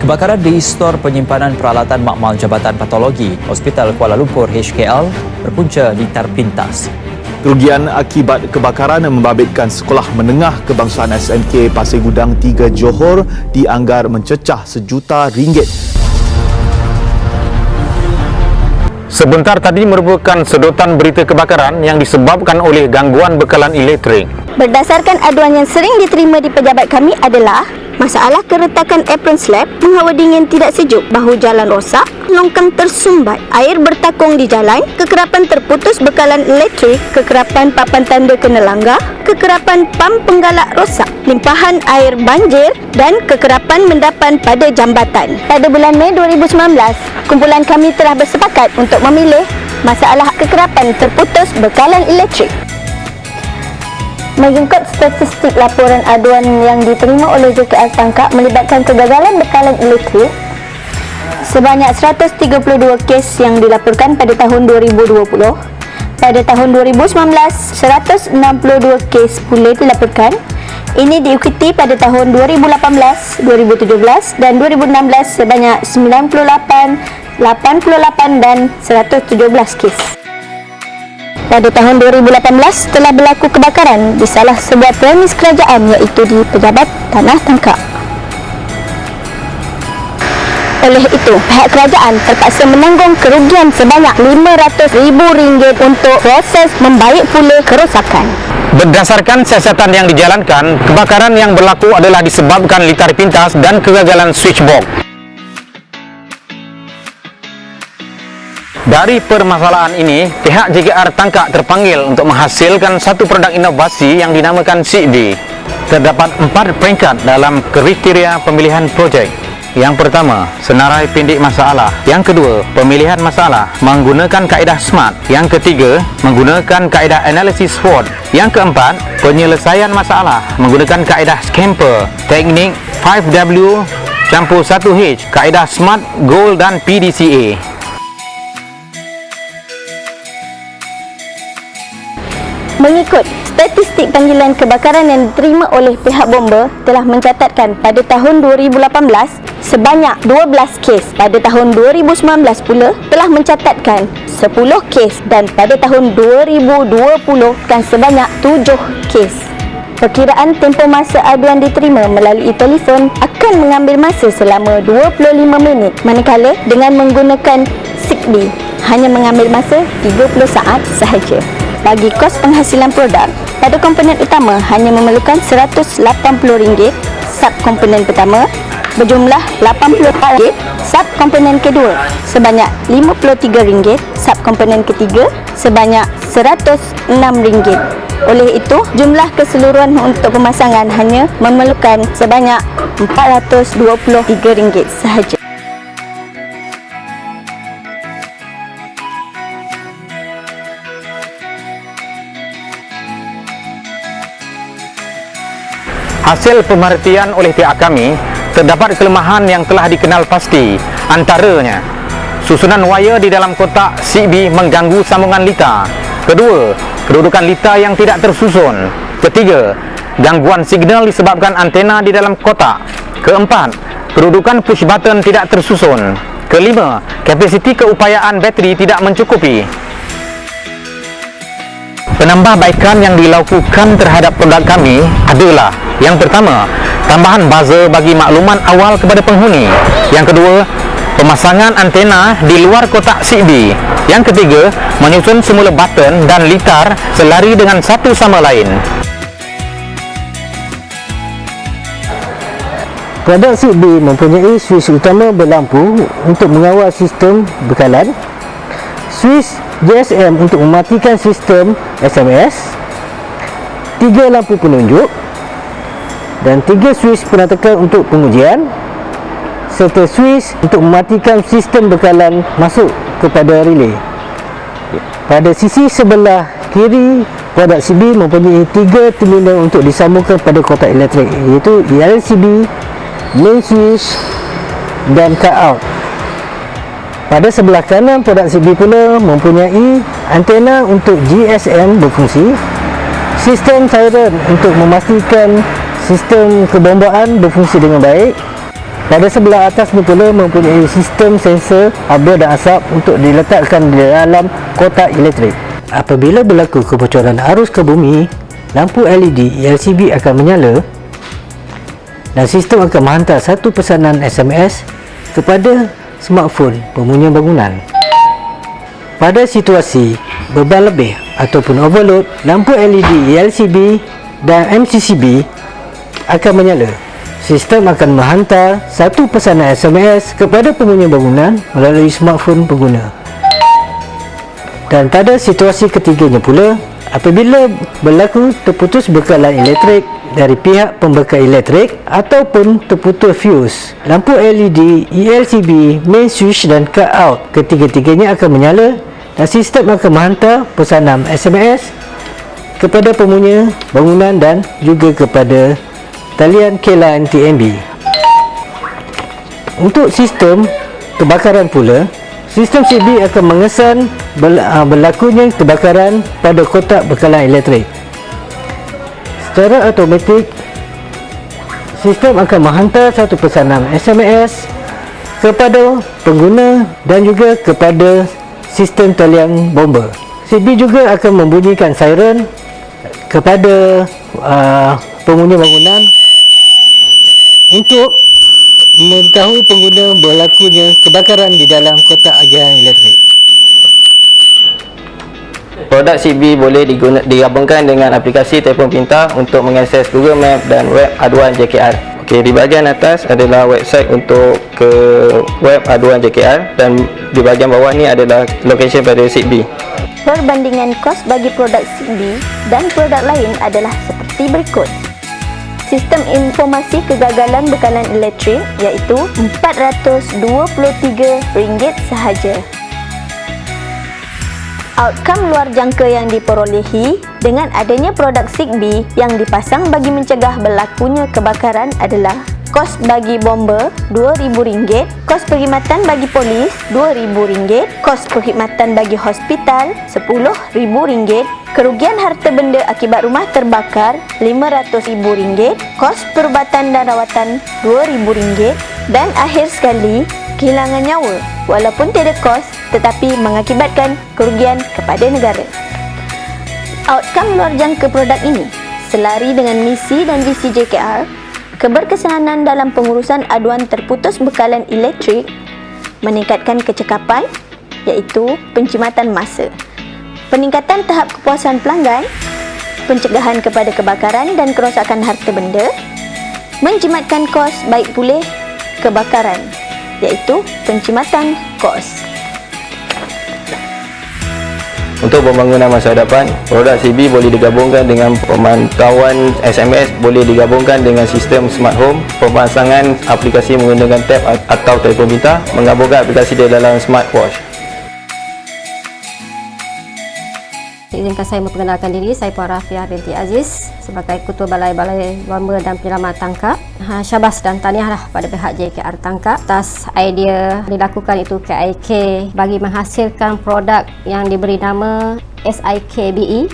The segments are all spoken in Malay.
Kebakaran di Stor Penyimpanan Peralatan Makmal Jabatan Patologi Hospital Kuala Lumpur HKL berpunca litar pintas. Kerugian akibat kebakaran membabitkan Sekolah Menengah Kebangsaan SMK Pasir Gudang 3 Johor dianggar mencecah RM1 juta. Sebentar tadi merupakan sedotan berita kebakaran yang disebabkan oleh gangguan bekalan elektrik. Berdasarkan aduan yang sering diterima di pejabat kami adalah masalah keretakan apron slab, menghawa dingin tidak sejuk, bahu jalan rosak, longkang tersumbat, air bertakung di jalan, kekerapan terputus bekalan elektrik, kekerapan papan tanda kena langgar, kekerapan pam penggalak rosak, limpahan air banjir dan kekerapan mendapan pada jambatan. Pada bulan Mei 2019, kumpulan kami telah bersepakat untuk memilih masalah kekerapan terputus bekalan elektrik. Mengikut statistik laporan aduan yang diterima oleh JKR Tangkak melibatkan kegagalan bekalan elektrik, sebanyak 132 kes yang dilaporkan pada tahun 2020. Pada tahun 2019, 162 kes pula dilaporkan. Ini diikuti pada tahun 2018, 2017 dan 2016 sebanyak 98, 88 dan 117 kes. Pada tahun 2018 telah berlaku kebakaran di salah sebuah premis kerajaan iaitu di Pejabat Tanah Tangkak. Oleh itu, pihak kerajaan terpaksa menanggung kerugian sebanyak RM500,000 untuk proses membaik pula kerosakan. Berdasarkan siasatan yang dijalankan, kebakaran yang berlaku adalah disebabkan litar pintas dan kegagalan switchbox. Dari permasalahan ini, pihak JKR Tangkak terpanggil untuk menghasilkan satu produk inovasi yang dinamakan SIGD. Terdapat 4 peringkat dalam kriteria pemilihan projek. Yang pertama, senarai pendek masalah. Yang kedua, pemilihan masalah menggunakan kaedah SMART. Yang ketiga, menggunakan kaedah analisis SWOT. Yang keempat, penyelesaian masalah menggunakan kaedah Scamper, teknik 5W campur 1H, kaedah SMART, GOAL dan PDCA. Mengikut statistik panggilan kebakaran yang diterima oleh pihak bomba telah mencatatkan pada tahun 2018 sebanyak 12 kes, pada tahun 2019 pula telah mencatatkan 10 kes dan pada tahun 2020 kan sebanyak 7 kes. Perkiraan tempoh masa aduan diterima melalui telefon akan mengambil masa selama 25 minit, manakala dengan menggunakan SIGD hanya mengambil masa 30 saat sahaja. Bagi kos penghasilan produk, pada komponen utama hanya memerlukan RM180, subkomponen pertama berjumlah RM84, subkomponen kedua sebanyak RM53, subkomponen ketiga sebanyak RM106. Oleh itu, jumlah keseluruhan untuk pemasangan hanya memerlukan sebanyak RM423 sahaja. Hasil pemerhatian oleh pihak kami, terdapat kelemahan yang telah dikenal pasti. Antaranya, susunan wayar di dalam kotak SIGD mengganggu sambungan litar. Kedua, kedudukan litar yang tidak tersusun. Ketiga, gangguan signal disebabkan antena di dalam kotak. Keempat, kedudukan push button tidak tersusun. Kelima, kapasiti keupayaan bateri tidak mencukupi. Penambahbaikan yang dilakukan terhadap produk kami adalah: yang pertama, tambahan buzzer bagi makluman awal kepada penghuni. Yang kedua, pemasangan antena di luar kotak SIGD. Yang ketiga, menyusun semula button dan litar selari dengan satu sama lain. Produk SIGD mempunyai switch utama berlampu untuk mengawal sistem bekalan, switch GSM untuk mematikan sistem SMS, 3 lampu penunjuk dan 3 switch penatakan untuk pengujian, serta switch untuk mematikan sistem bekalan masuk kepada relay. Pada sisi sebelah kiri, produk SIGD mempunyai 3 terminal untuk disambungkan pada kotak elektrik, iaitu ELCB, main switch dan cut-out. Pada sebelah kanan, produk SIGD pula mempunyai antena untuk GSM berfungsi, sistem siren untuk memastikan sistem kebombaan berfungsi dengan baik, Pada sebelah atas ni pula mempunyai sistem sensor abu dan asap untuk diletakkan di dalam kotak elektrik. Apabila berlaku kebocoran arus ke bumi, lampu LED LCB akan menyala dan sistem akan menghantar satu pesanan SMS kepada smartphone penghuni bangunan. Pada situasi beban lebih ataupun overload, lampu LED LCB dan MCCB akan menyala. Sistem akan menghantar satu pesanan SMS kepada penghuni bangunan melalui smartphone pengguna. Dan pada situasi ketiganya pula, apabila berlaku terputus bekalan elektrik dari pihak pembekal elektrik ataupun terputus fuse, lampu LED, ELCB, main switch dan cut out ketiga-tiganya akan menyala dan sistem akan menghantar pesanan SMS kepada penghuni bangunan dan juga kepada talian K-Line TNB. Untuk sistem kebakaran pula, sistem CB akan mengesan berlakunya kebakaran pada kotak bekalan elektrik. Secara automatik, sistem akan menghantar satu pesanan SMS kepada pengguna dan juga kepada sistem talian bomba. CB juga akan membunyikan siren kepada penghuni bangunan untuk memberitahu pengguna berlakunya kebakaran di dalam kotak agihan elektrik. Produk CB boleh digabungkan dengan aplikasi telefon pintar untuk mengakses Google Map dan web aduan JKR. Okey, di bahagian atas adalah website untuk ke web aduan JKR dan di bahagian bawah ni adalah location pada CB. Perbandingan kos bagi produk CB dan produk lain adalah seperti berikut. Sistem informasi kegagalan bekalan elektrik iaitu RM423 sahaja. Outcome luar jangka yang diperolehi dengan adanya produk CB yang dipasang bagi mencegah berlakunya kebakaran adalah kos bagi bomba RM2,000, kos perkhidmatan bagi polis RM2,000, kos perkhidmatan bagi hospital RM10,000, kerugian harta benda akibat rumah terbakar RM500,000, kos perubatan dan rawatan RM2,000 dan akhir sekali kehilangan nyawa walaupun tiada kos tetapi mengakibatkan kerugian kepada negara. Outcome luar jangka produk ini selari dengan misi dan visi JKR, keberkesanan dalam pengurusan aduan terputus bekalan elektrik, meningkatkan kecekapan iaitu penjimatan masa, peningkatan tahap kepuasan pelanggan, pencegahan kepada kebakaran dan kerosakan harta benda, menjimatkan kos baik pulih kebakaran iaitu penjimatan kos. Untuk pembangunan masa hadapan, produk CB boleh digabungkan dengan pemantauan SMS, boleh digabungkan dengan sistem smart home, pemasangan aplikasi menggunakan tab atau telefon pintar, menggabungkan aplikasi di dalam smartwatch. Izinkan saya memperkenalkan diri, saya Puan Rafiah binti Aziz sebagai Ketua Balai-Balai Bomba dan Penyelamat Tangkap. Syabas dan tahniahlah pada pihak JKR Tangkap atas idea dilakukan itu KIK bagi menghasilkan produk yang diberi nama SIKBE,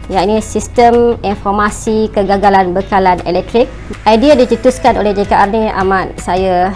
yakni Sistem Informasi Kegagalan Bekalan Elektrik. Idea dicetuskan oleh JKR ni amat saya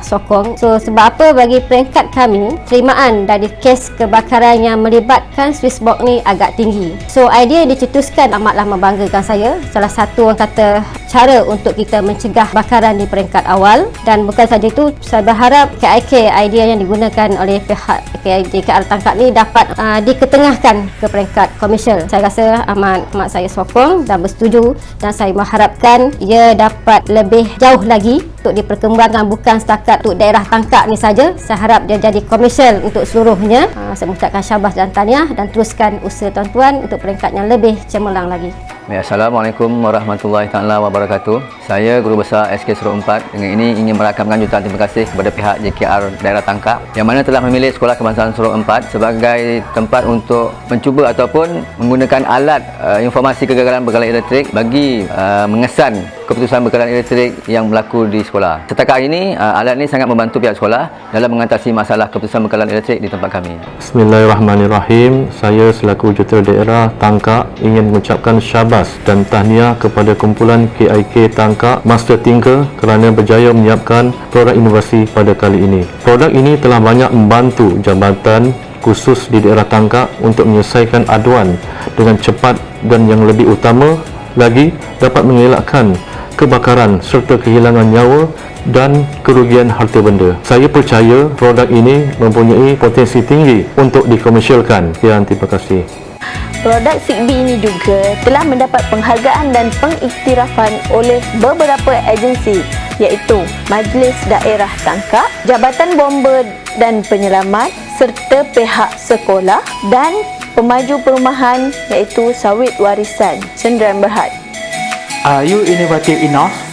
sokong. So sebab apa, bagi peringkat kami, terimaan dari kes kebakaran yang melibatkan switch box ni agak tinggi. So idea dicetuskan amatlah membanggakan saya. Salah satu orang kata cara untuk kita mencegah bakaran di peringkat awal. Dan bukan saja itu, saya berharap KIK idea yang digunakan oleh pihak JKR Tangkap ni dapat diketengahkan ke peringkat komersial. Saya rasa amat saya sokong dan bersetuju, dan saya mengharapkan ia dapat lebih jauh lagi untuk diperkembangkan, bukan setakat untuk daerah Tangkap ni saja. Saya harap dia jadi komersial untuk seluruhnya. Saya mengucapkan syabas dan tahniah dan teruskan usaha tuan-tuan untuk peringkat yang lebih cemerlang lagi. Assalamualaikum warahmatullahi taala wabarakatuh. Saya Guru Besar SK Serok 4 dengan ini ingin merakamkan jutaan terima kasih kepada pihak JKR Daerah Tangkap yang mana telah memilih Sekolah Kebangsaan Serok 4 sebagai tempat untuk mencuba ataupun menggunakan alat informasi kegagalan bekalan elektrik bagi mengesan keputusan bekalan elektrik yang berlaku di sekolah sekolah. Setakat hari ini, alat ini sangat membantu pihak sekolah dalam mengatasi masalah keputusan bekalan elektrik di tempat kami. Bismillahirrahmanirrahim. Saya selaku Juruteradaerah Tangkak ingin mengucapkan syabas dan tahniah kepada kumpulan KIK Tangkak Master Tinker kerana berjaya menyiapkan produk inovasi pada kali ini. Produk ini telah banyak membantu jabatan khusus di daerah Tangkak untuk menyelesaikan aduan dengan cepat dan yang lebih utama lagi dapat mengelakkan kebakaran serta kehilangan nyawa dan kerugian harta benda. Saya percaya produk ini mempunyai potensi tinggi untuk dikomersialkan. Sekian, terima kasih. Produk Zigbee ini juga telah mendapat penghargaan dan pengiktirafan oleh beberapa agensi iaitu Majlis Daerah Tangkak, Jabatan Bomba dan Penyelamat serta pihak sekolah dan pemaju perumahan iaitu Sawit Warisan Sendirian Berhad. Are you innovative enough?